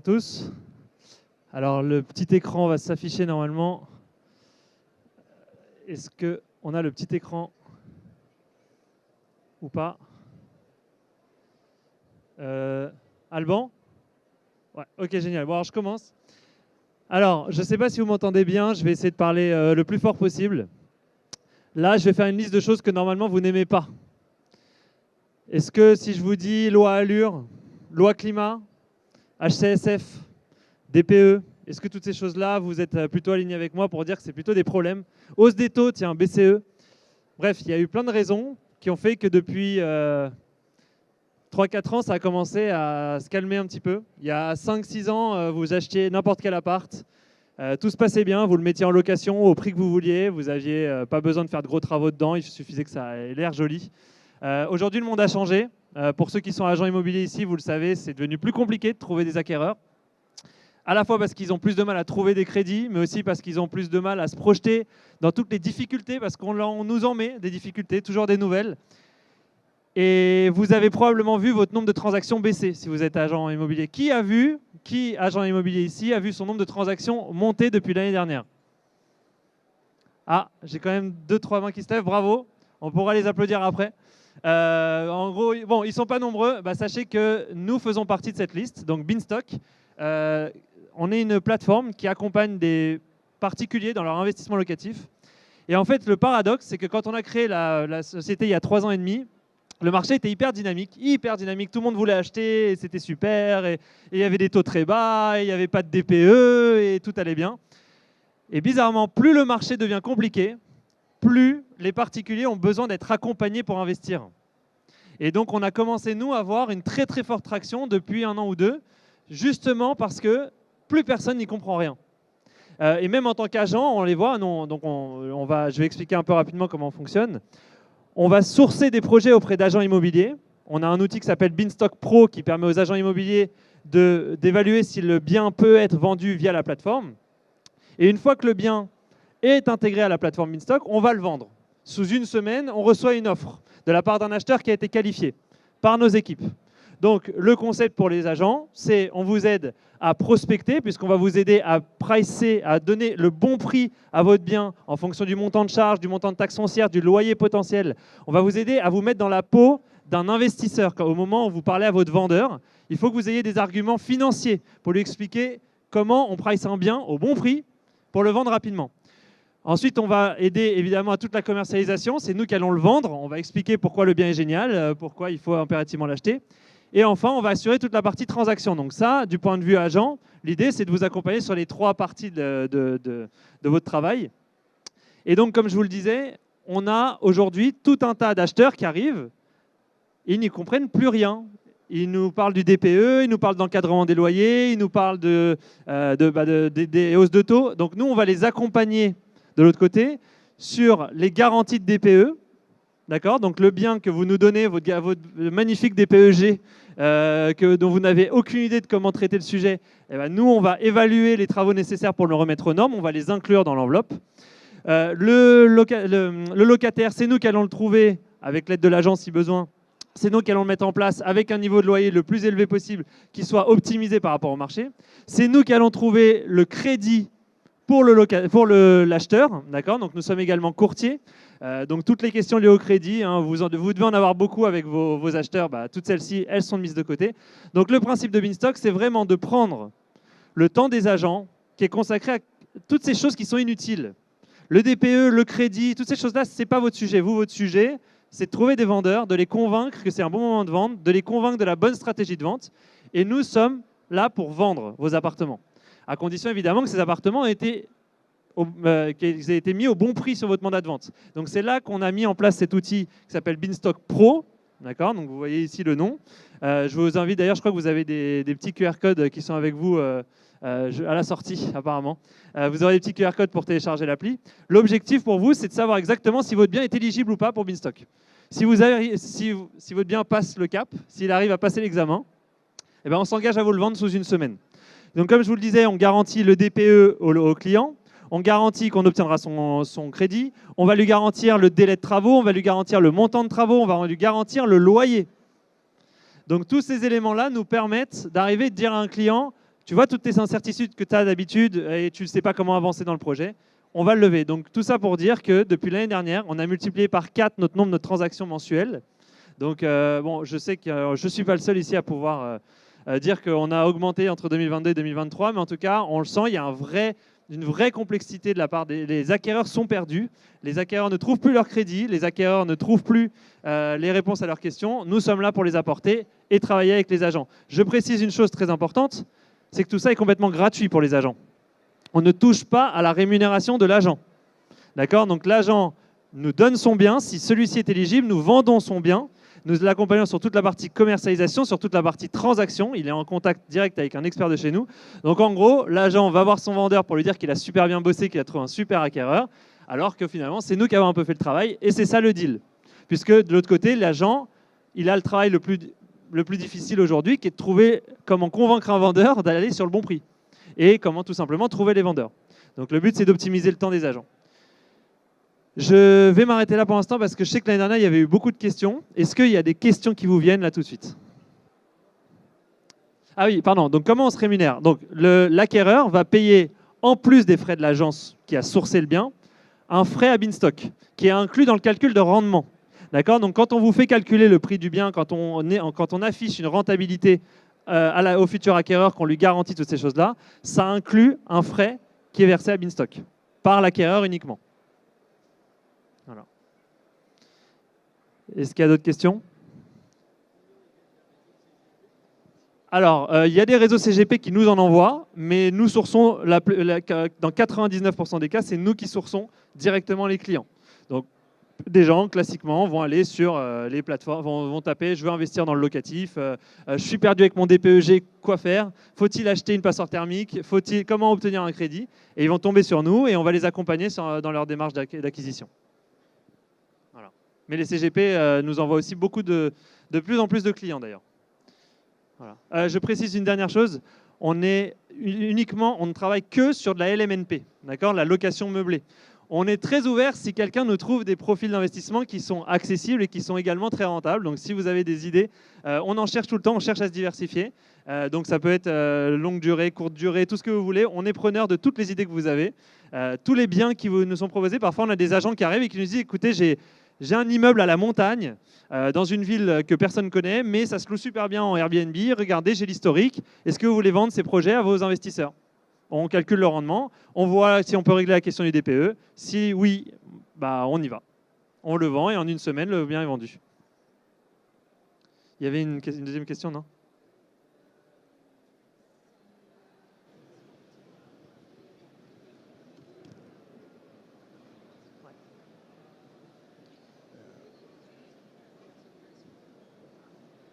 tous. Alors, le petit écran va s'afficher normalement. Est-ce qu'on a le petit écran ou pas? Alban? Ouais, ok, génial. Bon, alors je commence. Alors, je ne sais pas si vous m'entendez bien, je vais essayer de parler le plus fort possible. Là, je vais faire une liste de choses que normalement vous n'aimez pas. Est-ce que si je vous dis loi Allure, loi climat, HCSF, DPE, est-ce que toutes ces choses-là, vous êtes plutôt alignés avec moi pour dire que c'est plutôt des problèmes? Hausse des taux, tiens, BCE. Bref, il y a eu plein de raisons qui ont fait que depuis 3-4 ans, ça a commencé à se calmer un petit peu. Il y a 5-6 ans, vous achetiez n'importe quel appart, tout se passait bien, vous le mettiez en location au prix que vous vouliez, vous n'aviez pas besoin de faire de gros travaux dedans, il suffisait que ça ait l'air joli. Aujourd'hui, le monde a changé. Pour ceux qui sont agents immobiliers ici, vous le savez, c'est devenu plus compliqué de trouver des acquéreurs. À la fois parce qu'ils ont plus de mal à trouver des crédits, mais aussi parce qu'ils ont plus de mal à se projeter dans toutes les difficultés, parce qu'on nous en met des difficultés, toujours des nouvelles. Et vous avez probablement vu votre nombre de transactions baisser si vous êtes agent immobilier. Qui, agent immobilier ici, a vu son nombre de transactions monter depuis l'année dernière? Ah, j'ai quand même 2-3 mains qui se lèvent, bravo. On pourra les applaudir après. En gros, bon, ils ne sont pas nombreux. Bah, sachez que nous faisons partie de cette liste, donc Beanstock. On est une plateforme qui accompagne des particuliers dans leur investissement locatif. Et en fait, le paradoxe, c'est que quand on a créé la société il y a 3 ans et demi, le marché était hyper dynamique. Tout le monde voulait acheter, et c'était super. Et il y avait des taux très bas, et il n'y avait pas de DPE, et tout allait bien. Et bizarrement, plus le marché devient compliqué, plus les particuliers ont besoin d'être accompagnés pour investir. Et donc, on a commencé, nous, à avoir une très très forte traction depuis 1 an ou 2, justement parce que plus personne n'y comprend rien. Et même en tant qu'agent, on les voit. Donc je vais expliquer un peu rapidement comment on fonctionne. On va sourcer des projets auprès d'agents immobiliers. On a un outil qui s'appelle Beanstock Pro qui permet aux agents immobiliers d'évaluer si le bien peut être vendu via la plateforme. Et une fois que le bien est intégré à la plateforme Beanstock, on va le vendre. Sous 1 semaine, on reçoit une offre de la part d'un acheteur qui a été qualifié par nos équipes. Donc, le concept pour les agents, c'est on vous aide à prospecter, puisqu'on va vous aider à pricer, à donner le bon prix à votre bien en fonction du montant de charge, du montant de taxe foncière, du loyer potentiel. On va vous aider à vous mettre dans la peau d'un investisseur. Au moment où vous parlez à votre vendeur, il faut que vous ayez des arguments financiers pour lui expliquer comment on price un bien au bon prix pour le vendre rapidement. Ensuite, on va aider évidemment à toute la commercialisation. C'est nous qui allons le vendre. On va expliquer pourquoi le bien est génial, pourquoi il faut impérativement l'acheter. Et enfin, on va assurer toute la partie transaction. Donc ça, du point de vue agent, l'idée, c'est de vous accompagner sur les 3 parties de votre travail. Et donc, comme je vous le disais, on a aujourd'hui tout un tas d'acheteurs qui arrivent. Ils n'y comprennent plus rien. Ils nous parlent du DPE, ils nous parlent d'encadrement des loyers, ils nous parlent des hausses de taux. Donc nous, on va les accompagner de l'autre côté sur les garanties de DPE. D'accord? Donc le bien que vous nous donnez, votre magnifique DPEG, dont vous n'avez aucune idée de comment traiter le sujet, eh ben, nous, on va évaluer les travaux nécessaires pour le remettre aux normes, on va les inclure dans l'enveloppe. Le locataire, c'est nous qui allons le trouver, avec l'aide de l'agence si besoin. C'est nous qui allons le mettre en place avec un niveau de loyer le plus élevé possible, qui soit optimisé par rapport au marché. C'est nous qui allons trouver le crédit pour l'acheteur, d'accord? Donc nous sommes également courtiers. Donc toutes les questions liées au crédit, hein, vous devez en avoir beaucoup avec vos acheteurs, toutes celles-ci, elles sont mises de côté. Donc le principe de Beanstock, c'est vraiment de prendre le temps des agents qui est consacré à toutes ces choses qui sont inutiles. Le DPE, le crédit, toutes ces choses-là, ce n'est pas votre sujet. Votre sujet, c'est de trouver des vendeurs, de les convaincre que c'est un bon moment de vendre, de les convaincre de la bonne stratégie de vente. Et nous sommes là pour vendre vos appartements. À condition évidemment que ces appartements aient été mis au bon prix sur votre mandat de vente. Donc c'est là qu'on a mis en place cet outil qui s'appelle Beanstock Pro. D'accord, donc vous voyez ici le nom. Je vous invite d'ailleurs, je crois que vous avez des petits QR codes qui sont avec vous à la sortie apparemment. Vous aurez des petits QR codes pour télécharger l'appli. L'objectif pour vous, c'est de savoir exactement si votre bien est éligible ou pas pour Beanstock. Si votre bien passe le cap, s'il arrive à passer l'examen, eh ben on s'engage à vous le vendre sous 1 semaine. Donc comme je vous le disais, on garantit le DPE au client. On garantit qu'on obtiendra son crédit, on va lui garantir le délai de travaux, on va lui garantir le montant de travaux, on va lui garantir le loyer. Donc tous ces éléments-là nous permettent d'arriver et de dire à un client tu vois toutes tes incertitudes que tu as d'habitude et tu ne sais pas comment avancer dans le projet, on va le lever. Donc tout ça pour dire que depuis l'année dernière, on a multiplié par 4 notre nombre de transactions mensuelles. Donc bon, je sais que je ne suis pas le seul ici à pouvoir dire qu'on a augmenté entre 2022 et 2023, mais en tout cas, on le sent, il y a une vraie complexité de la part les acquéreurs sont perdus, les acquéreurs ne trouvent plus leur crédit, les acquéreurs ne trouvent plus les réponses à leurs questions. Nous sommes là pour les apporter et travailler avec les agents. Je précise une chose très importante, c'est que tout ça est complètement gratuit pour les agents. On ne touche pas à la rémunération de l'agent. D'accord? Donc l'agent nous donne son bien, si celui-ci est éligible, nous vendons son bien. Nous l'accompagnons sur toute la partie commercialisation, sur toute la partie transaction. Il est en contact direct avec un expert de chez nous. Donc en gros, l'agent va voir son vendeur pour lui dire qu'il a super bien bossé, qu'il a trouvé un super acquéreur, alors que finalement, c'est nous qui avons un peu fait le travail. Et c'est ça le deal. Puisque de l'autre côté, l'agent, il a le travail le plus difficile aujourd'hui, qui est de trouver comment convaincre un vendeur d'aller sur le bon prix. Et comment tout simplement trouver les vendeurs. Donc le but, c'est d'optimiser le temps des agents. Je vais m'arrêter là pour l'instant parce que je sais que l'année dernière, il y avait eu beaucoup de questions. Est-ce qu'il y a des questions qui vous viennent là tout de suite? Ah oui, pardon. Donc comment on se rémunère? Donc l'acquéreur va payer, en plus des frais de l'agence qui a sourcé le bien, un frais à Beanstalk qui est inclus dans le calcul de rendement. D'accord? Donc quand on vous fait calculer le prix du bien, quand on affiche une rentabilité au futur acquéreur, qu'on lui garantit toutes ces choses-là, ça inclut un frais qui est versé à Beanstalk par l'acquéreur uniquement. Voilà. Est-ce qu'il y a d'autres questions? Alors, il y a des réseaux CGP qui nous en envoient, mais nous sourçons, dans 99% des cas, c'est nous qui sourçons directement les clients. Donc, des gens, classiquement, vont aller sur les plateformes, vont taper « je veux investir dans le locatif, je suis perdu avec mon DPEG, quoi faire? Faut-il acheter une passoire thermique? Comment obtenir un crédit ?» Et ils vont tomber sur nous et on va les accompagner dans leur démarche d'acquisition. Voilà. Mais les CGP nous envoient aussi de plus en plus de clients d'ailleurs. Voilà. Je précise une dernière chose, on ne travaille que sur de la LMNP, d'accord, la location meublée. On est très ouvert si quelqu'un nous trouve des profils d'investissement qui sont accessibles et qui sont également très rentables. Donc si vous avez des idées, on en cherche tout le temps, on cherche à se diversifier. Donc ça peut être longue durée, courte durée, tout ce que vous voulez. On est preneur de toutes les idées que vous avez. Tous les biens qui nous sont proposés, parfois on a des agents qui arrivent et qui nous disent « écoutez, j'ai un immeuble à la montagne, dans une ville que personne ne connaît, mais ça se loue super bien en Airbnb. Regardez, j'ai l'historique. Est-ce que vous voulez vendre ces projets à vos investisseurs ?» On calcule le rendement, on voit si on peut régler la question du DPE. Si oui, bah on y va. On le vend et en une semaine, le bien est vendu. Il y avait une deuxième question, non ?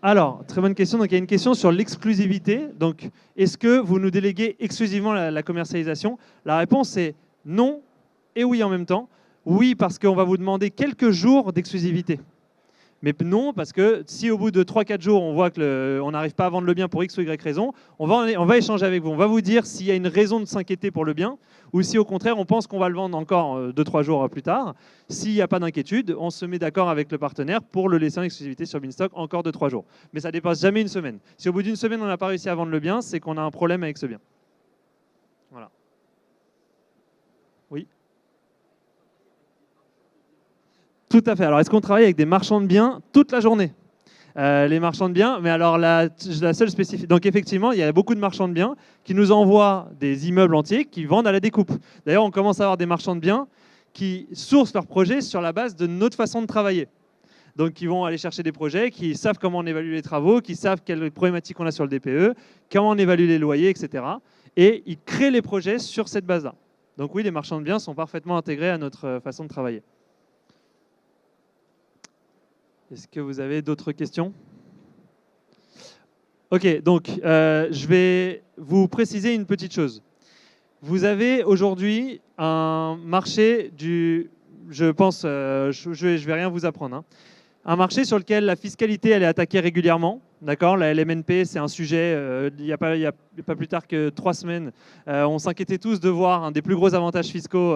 Alors, très bonne question. Donc, il y a une question sur l'exclusivité. Donc, est-ce que vous nous déléguez exclusivement la commercialisation? La réponse est non et oui en même temps. Oui, parce qu'on va vous demander quelques jours d'exclusivité. Mais non, parce que si au bout de 3-4 jours, on voit qu'on n'arrive pas à vendre le bien pour X ou Y raison, on va échanger avec vous. On va vous dire s'il y a une raison de s'inquiéter pour le bien ou si au contraire, on pense qu'on va le vendre encore 2-3 jours plus tard. S'il n'y a pas d'inquiétude, on se met d'accord avec le partenaire pour le laisser en exclusivité sur Beanstalk encore 2-3 jours. Mais ça ne dépasse jamais une semaine. Si au bout d'une semaine, on n'a pas réussi à vendre le bien, c'est qu'on a un problème avec ce bien. Voilà. Oui. Tout à fait. Alors, est-ce qu'on travaille avec des marchands de biens toute la journée? Les marchands de biens, mais alors la seule spécificité. Donc effectivement, il y a beaucoup de marchands de biens qui nous envoient des immeubles entiers qui vendent à la découpe. D'ailleurs, on commence à avoir des marchands de biens qui sourcent leurs projets sur la base de notre façon de travailler. Donc, ils vont aller chercher des projets, qui savent comment on évalue les travaux, qui savent quelles problématiques on a sur le DPE, comment on évalue les loyers, etc. Et ils créent les projets sur cette base-là. Donc oui, les marchands de biens sont parfaitement intégrés à notre façon de travailler. Est-ce que vous avez d'autres questions? Ok, donc je vais vous préciser une petite chose. Vous avez aujourd'hui un marché je pense, je vais rien vous apprendre, hein. Un marché sur lequel la fiscalité elle est attaquée régulièrement. D'accord, la LMNP, c'est un sujet, il n'y a pas plus tard que 3 semaines, on s'inquiétait tous de voir un des plus gros avantages fiscaux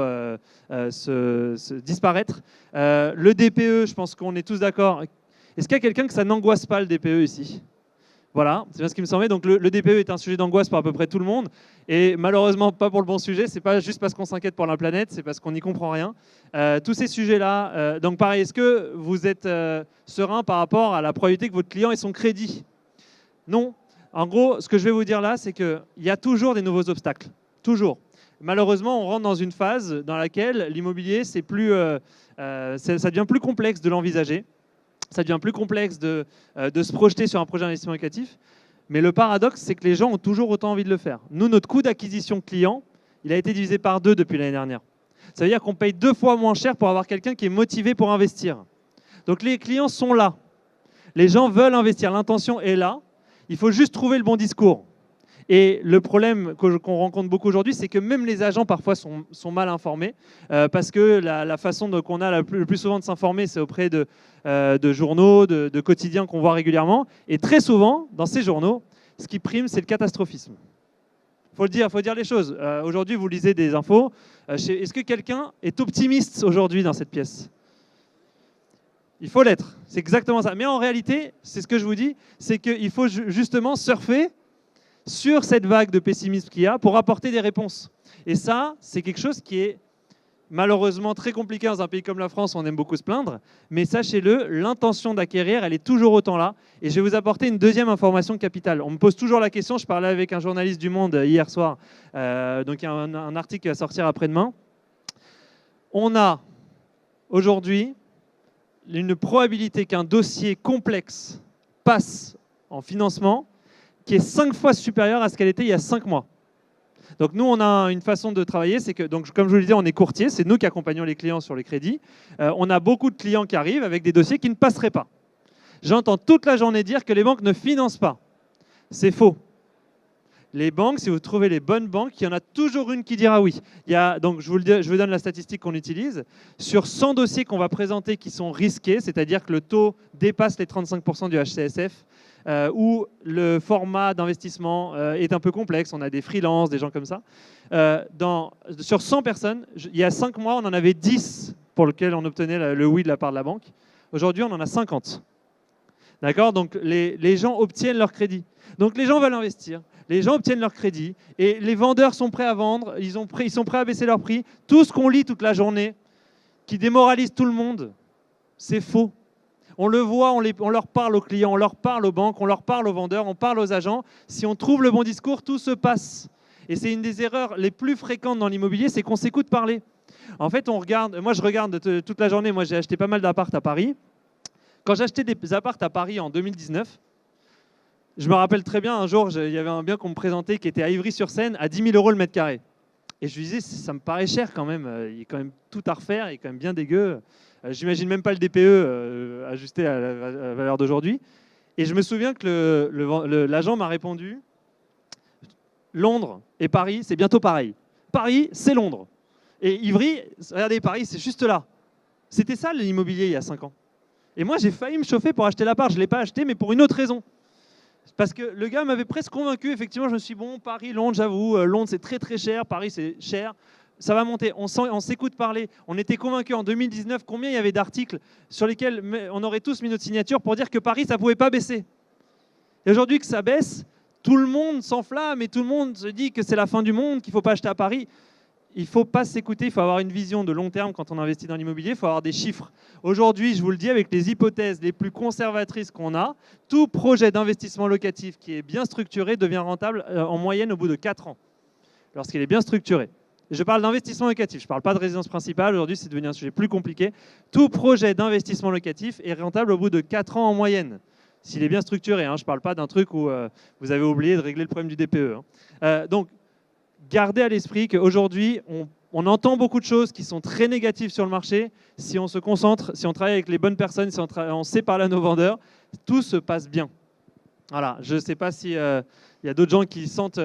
se disparaître. Le DPE, je pense qu'on est tous d'accord. Est-ce qu'il y a quelqu'un que ça n'angoisse pas le DPE ici? Voilà, c'est bien ce qui me semblait. Donc le DPE est un sujet d'angoisse pour à peu près tout le monde. Et malheureusement, pas pour le bon sujet. C'est pas juste parce qu'on s'inquiète pour la planète, c'est parce qu'on n'y comprend rien. Tous ces sujets-là, donc pareil, est-ce que vous êtes serein par rapport à la probabilité que votre client ait son crédit? Non. En gros, ce que je vais vous dire là, c'est qu'il y a toujours des nouveaux obstacles. Toujours. Malheureusement, on rentre dans une phase dans laquelle l'immobilier, ça devient plus complexe de l'envisager. Ça devient plus complexe de se projeter sur un projet d'investissement locatif. Mais le paradoxe, c'est que les gens ont toujours autant envie de le faire. Nous, notre coût d'acquisition client, il a été divisé par 2 depuis l'année dernière. Ça veut dire qu'on paye 2 fois moins cher pour avoir quelqu'un qui est motivé pour investir. Donc les clients sont là. Les gens veulent investir. L'intention est là. Il faut juste trouver le bon discours. Et le problème qu'on rencontre beaucoup aujourd'hui, c'est que même les agents parfois sont mal informés parce que la façon qu'on a le plus souvent de s'informer, c'est auprès de journaux, de quotidiens qu'on voit régulièrement. Et très souvent, dans ces journaux, ce qui prime, c'est le catastrophisme. Il faut dire les choses. Aujourd'hui, vous lisez des infos. Est-ce que quelqu'un est optimiste aujourd'hui dans cette pièce ? Il faut l'être. C'est exactement ça. Mais en réalité, c'est ce que je vous dis, c'est qu'il faut justement surfer sur cette vague de pessimisme qu'il y a pour apporter des réponses. Et ça, c'est quelque chose qui est malheureusement très compliqué dans un pays comme la France, on aime beaucoup se plaindre, mais sachez-le, l'intention d'acquérir, elle est toujours autant là. Et je vais vous apporter une deuxième information capitale. On me pose toujours la question, je parlais avec un journaliste du Monde hier soir, donc il y a un article qui va sortir après-demain. On a aujourd'hui une probabilité qu'un dossier complexe passe en financement qui est 5 fois supérieure à ce qu'elle était il y a 5 mois. Donc nous, on a une façon de travailler, c'est que, donc, comme je vous le disais, on est courtier, c'est nous qui accompagnons les clients sur les crédits. On a beaucoup de clients qui arrivent avec des dossiers qui ne passeraient pas. J'entends toute la journée dire que les banques ne financent pas. C'est faux. Les banques, si vous trouvez les bonnes banques, il y en a toujours une qui dira oui. Donc je vous donne la statistique qu'on utilise. Sur 100 dossiers qu'on va présenter qui sont risqués, c'est-à-dire que le taux dépasse les 35% du HCSF, où le format d'investissement est un peu complexe, on a des freelances, des gens comme ça. Sur 100 personnes, il y a 5 mois, on en avait 10 pour lesquels on obtenait le oui de la part de la banque. Aujourd'hui, on en a 50. D'accord ? Donc les gens obtiennent leur crédit. Donc les gens veulent investir, les gens obtiennent leur crédit, et les vendeurs sont prêts à vendre, ils sont prêts à baisser leur prix. Tout ce qu'on lit toute la journée, qui démoralise tout le monde, c'est faux. On le voit, on leur parle aux clients, on leur parle aux banques, on leur parle aux vendeurs, on parle aux agents. Si on trouve le bon discours, tout se passe. Et c'est une des erreurs les plus fréquentes dans l'immobilier, c'est qu'on s'écoute parler. En fait, moi je regarde toute la journée, moi j'ai acheté pas mal d'appart à Paris. Quand j'ai acheté des apparts à Paris en 2019, je me rappelle très bien, un jour, il y avait un bien qu'on me présentait qui était à Ivry-sur-Seine à 10 000 € le mètre carré. Et je lui disais, ça me paraît cher quand même, il y a quand même tout à refaire, il est quand même bien dégueu. J'imagine même pas le DPE ajusté à la valeur d'aujourd'hui. Et je me souviens que l'agent m'a répondu, Londres et Paris, c'est bientôt pareil. Paris, c'est Londres. Et Ivry, regardez, Paris, c'est juste là. C'était ça l'immobilier il y a 5 ans. Et moi, j'ai failli me chauffer pour acheter l'appart. Je ne l'ai pas acheté, mais pour une autre raison. Parce que le gars m'avait presque convaincu. Effectivement, je me suis dit, bon, Paris, Londres, j'avoue, Londres, c'est très, très cher. Paris, c'est cher. Ça va monter. On s'écoute parler. On était convaincus en 2019 combien il y avait d'articles sur lesquels on aurait tous mis notre signature pour dire que Paris, ça ne pouvait pas baisser. Et aujourd'hui que ça baisse, tout le monde s'enflamme et tout le monde se dit que c'est la fin du monde, qu'il ne faut pas acheter à Paris. Il ne faut pas s'écouter, il faut avoir une vision de long terme quand on investit dans l'immobilier, il faut avoir des chiffres. Aujourd'hui, je vous le dis, avec les hypothèses les plus conservatrices qu'on a, tout projet d'investissement locatif qui est bien structuré devient rentable en moyenne au bout de 4 ans, lorsqu'il est bien structuré. Je parle d'investissement locatif, je ne parle pas de résidence principale, aujourd'hui c'est devenu un sujet plus compliqué. Tout projet d'investissement locatif est rentable au bout de 4 ans en moyenne, s'il est bien structuré. Je ne parle pas d'un truc où vous avez oublié de régler le problème du DPE. Donc, gardez à l'esprit qu'aujourd'hui, on entend beaucoup de choses qui sont très négatives sur le marché. Si on se concentre, si on travaille avec les bonnes personnes, si on sait parler à nos vendeurs, tout se passe bien. Voilà, je ne sais pas s'il y a d'autres gens qui sentent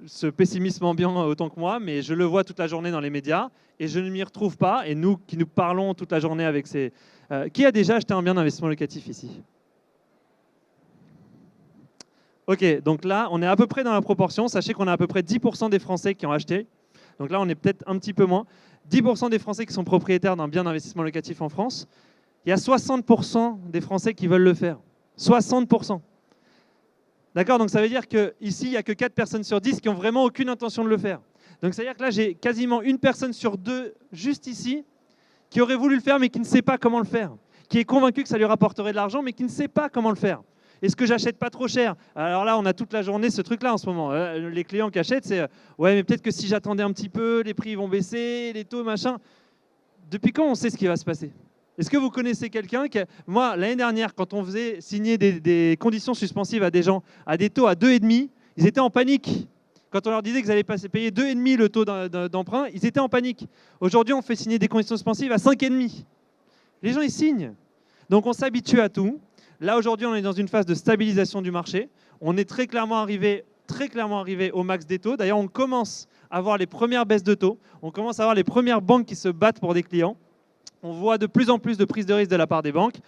ce pessimisme ambiant autant que moi, mais je le vois toute la journée dans les médias et je ne m'y retrouve pas. Et nous qui nous parlons toute la journée avec ces... qui a déjà acheté un bien d'investissement locatif ici ? Ok, donc là, on est à peu près dans la proportion. Sachez qu'on a à peu près 10% des Français qui ont acheté. Donc là, on est peut-être un petit peu moins. 10% des Français qui sont propriétaires d'un bien d'investissement locatif en France. Il y a 60% des Français qui veulent le faire. 60%. D'accord? Donc ça veut dire qu'ici, il n'y a que 4 personnes sur 10 qui n'ont vraiment aucune intention de le faire. Donc ça veut dire que là, j'ai quasiment une personne sur 2, juste ici, qui aurait voulu le faire, mais qui ne sait pas comment le faire. Qui est convaincu que ça lui rapporterait de l'argent, mais qui ne sait pas comment le faire. Est-ce que j'achète pas trop cher? Alors là, on a toute la journée ce truc-là en ce moment. Les clients qui achètent, c'est ouais, mais peut-être que si j'attendais un petit peu, les prix vont baisser, les taux, machin. Depuis quand on sait ce qui va se passer? Est-ce que vous connaissez quelqu'un qui... Moi, l'année dernière, quand on faisait signer des conditions suspensives à des gens à des taux à 2,5, ils étaient en panique. Quand on leur disait qu'ils allaient payer 2,5 le taux d'emprunt, ils étaient en panique. Aujourd'hui, on fait signer des conditions suspensives à 5,5. Les gens, ils signent. Donc, on s'habitue à tout. Là, aujourd'hui, on est dans une phase de stabilisation du marché. On est très clairement arrivé au max des taux. D'ailleurs, on commence à voir les premières baisses de taux. On commence à voir les premières banques qui se battent pour des clients. On voit de plus en plus de prises de risque de la part des banques.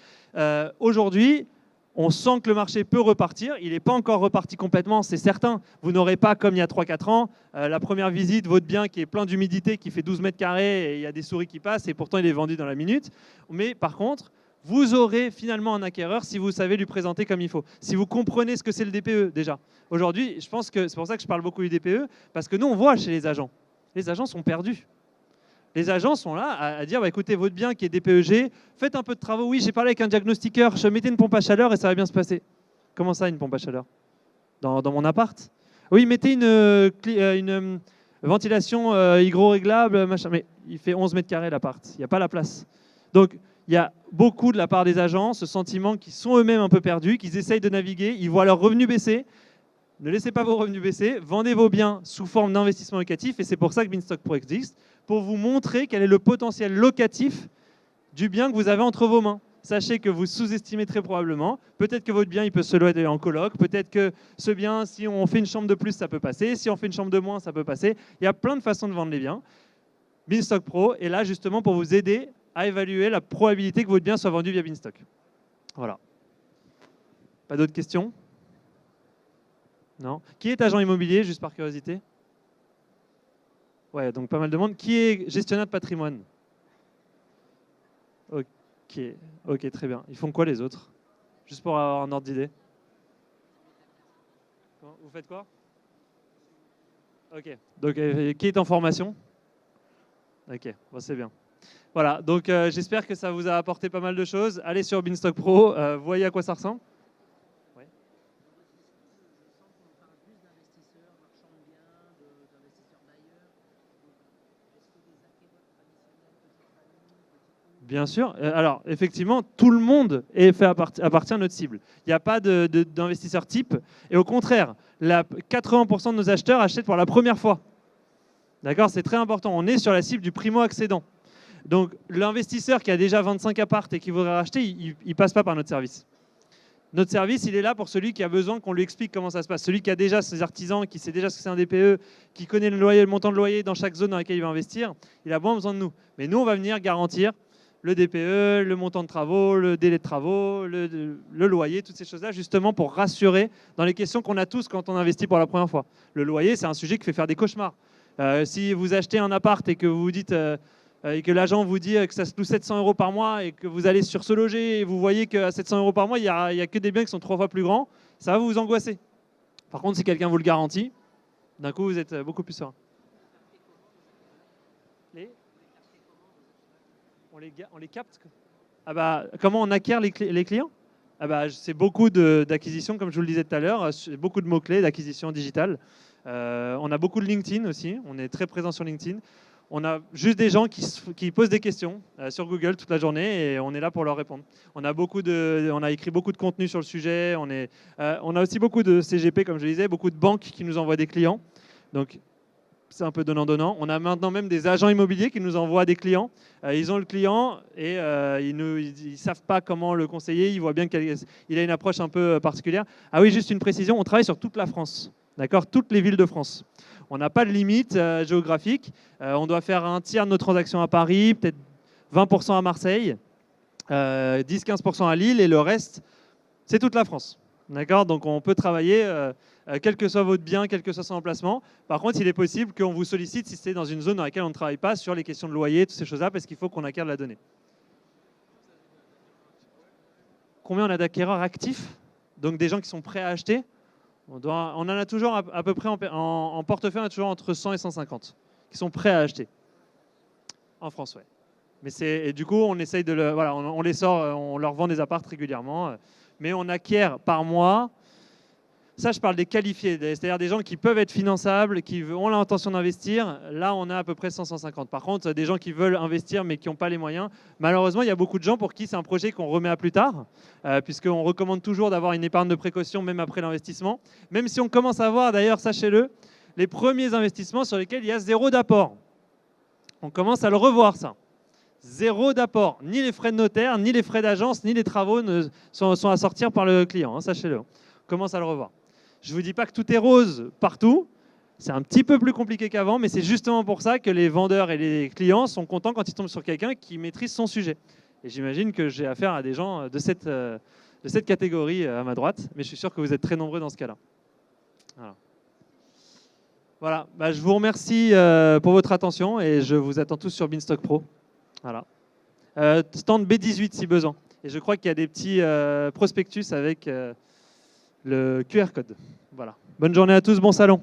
Aujourd'hui, on sent que le marché peut repartir. Il n'est pas encore reparti complètement, c'est certain. Vous n'aurez pas, comme il y a 3-4 ans, la première visite, votre bien qui est plein d'humidité, qui fait 12 mètres carrés et il y a des souris qui passent et pourtant il est vendu dans la minute. Mais par contre, vous aurez finalement un acquéreur si vous savez lui présenter comme il faut. Si vous comprenez ce que c'est le DPE déjà. Aujourd'hui, je pense que c'est pour ça que je parle beaucoup du DPE, parce que nous, on voit chez les agents sont perdus. Les agents sont là à dire bah, écoutez, votre bien qui est DPEG, faites un peu de travaux. Oui, j'ai parlé avec un diagnostiqueur, je mettais une pompe à chaleur et ça va bien se passer. Comment ça, une pompe à chaleur dans mon appart? Oui, mettez une ventilation hydro-réglable, machin. Mais il fait 11 mètres carrés l'appart, il n'y a pas la place. Donc, il y a beaucoup de la part des agents ce sentiment qu'ils sont eux-mêmes un peu perdus, qu'ils essayent de naviguer, ils voient leurs revenus baisser. Ne laissez pas vos revenus baisser, vendez vos biens sous forme d'investissement locatif et c'est pour ça que Binstock Pro existe, pour vous montrer quel est le potentiel locatif du bien que vous avez entre vos mains. Sachez que vous sous-estimez très probablement. Peut-être que votre bien il peut se louer en coloc, peut-être que ce bien, si on fait une chambre de plus, ça peut passer, si on fait une chambre de moins, ça peut passer. Il y a plein de façons de vendre les biens. Binstock Pro est là justement pour vous aider à évaluer la probabilité que votre bien soit vendu via Binstock. Voilà. Pas d'autres questions? Non. Qui est agent immobilier, juste par curiosité? Ouais, donc pas mal de monde. Qui est gestionnaire de patrimoine? Ok, très bien. Ils font quoi les autres? Juste pour avoir un ordre d'idée. Vous faites quoi? Ok. Donc, qui est en formation? Ok, bon, c'est bien. Voilà, donc j'espère que ça vous a apporté pas mal de choses. Allez sur Binstock Pro, voyez à quoi ça ressemble. Bien sûr. Alors, effectivement, tout le monde appartient à notre cible. Il n'y a pas d'investisseur type. Et au contraire, 80% de nos acheteurs achètent pour la première fois. D'accord? C'est très important. On est sur la cible du primo-accédant. Donc, l'investisseur qui a déjà 25 apparts et qui voudrait racheter, il ne passe pas par notre service. Notre service, il est là pour celui qui a besoin qu'on lui explique comment ça se passe. Celui qui a déjà ses artisans, qui sait déjà ce que c'est un DPE, qui connaît le montant de loyer dans chaque zone dans laquelle il va investir, il a besoin de nous. Mais nous, on va venir garantir le DPE, le montant de travaux, le délai de travaux, le loyer, toutes ces choses-là, justement pour rassurer dans les questions qu'on a tous quand on investit pour la première fois. Le loyer, c'est un sujet qui fait faire des cauchemars. Si vous achetez un appart et que vous vous dites... et que l'agent vous dit que ça se loue 700 € par mois et que vous allez sur Se Loger et vous voyez qu'à 700 € par mois, il n'y a que des biens qui sont 3 fois plus grands, ça va vous angoisser. Par contre, si quelqu'un vous le garantit, d'un coup, vous êtes beaucoup plus serein. On les capte. Ah bah, comment on acquiert les clients? Ah bah, c'est beaucoup d'acquisitions, comme je vous le disais tout à l'heure, beaucoup de mots-clés d'acquisition digitale. On a beaucoup de LinkedIn aussi, on est très présent sur LinkedIn. On a juste des gens qui posent des questions sur Google toute la journée et on est là pour leur répondre. On a écrit beaucoup de contenu sur le sujet. On a aussi beaucoup de CGP, comme je le disais, beaucoup de banques qui nous envoient des clients. Donc, c'est un peu donnant-donnant. On a maintenant même des agents immobiliers qui nous envoient des clients. Ils ont le client et ils ne savent pas comment le conseiller. Ils voient bien qu'il a une approche un peu particulière. Ah oui, juste une précision, on travaille sur toute la France. D'accord, toutes les villes de France. On n'a pas de limite géographique. On doit faire un tiers de nos transactions à Paris, peut-être 20% à Marseille, 10-15% à Lille et le reste, c'est toute la France. D'accord? Donc on peut travailler, quel que soit votre bien, quel que soit son emplacement. Par contre, il est possible qu'on vous sollicite si c'est dans une zone dans laquelle on ne travaille pas sur les questions de loyer, toutes ces choses-là, parce qu'il faut qu'on acquiert de la donnée. Combien on a d'acquéreurs actifs? Donc des gens qui sont prêts à acheter? On en a toujours à peu près en portefeuille, on a toujours entre 100 et 150 qui sont prêts à acheter. En France, ouais. Et du coup, on essaye voilà, on les sort, on leur vend des apparts régulièrement, mais on acquiert par mois. Ça, je parle des qualifiés, c'est-à-dire des gens qui peuvent être finançables, qui ont l'intention d'investir. Là, on a à peu près 100-150. Par contre, des gens qui veulent investir mais qui n'ont pas les moyens, malheureusement, il y a beaucoup de gens pour qui c'est un projet qu'on remet à plus tard, puisqu'on recommande toujours d'avoir une épargne de précaution même après l'investissement. Même si on commence à voir, d'ailleurs, sachez-le, les premiers investissements sur lesquels il y a 0 d'apport. On commence à le revoir, ça. 0 d'apport. Ni les frais de notaire, ni les frais d'agence, ni les travaux ne sont à sortir par le client, hein, sachez-le. On commence à le revoir. Je ne vous dis pas que tout est rose partout. C'est un petit peu plus compliqué qu'avant, mais c'est justement pour ça que les vendeurs et les clients sont contents quand ils tombent sur quelqu'un qui maîtrise son sujet. Et j'imagine que j'ai affaire à des gens de cette catégorie à ma droite, mais je suis sûr que vous êtes très nombreux dans ce cas-là. Voilà. Bah, je vous remercie pour votre attention et je vous attends tous sur Beanstalk Pro. Voilà. Stand B18 si besoin. Et je crois qu'il y a des petits prospectus avec le QR code. Voilà. Bonne journée à tous, bon salon.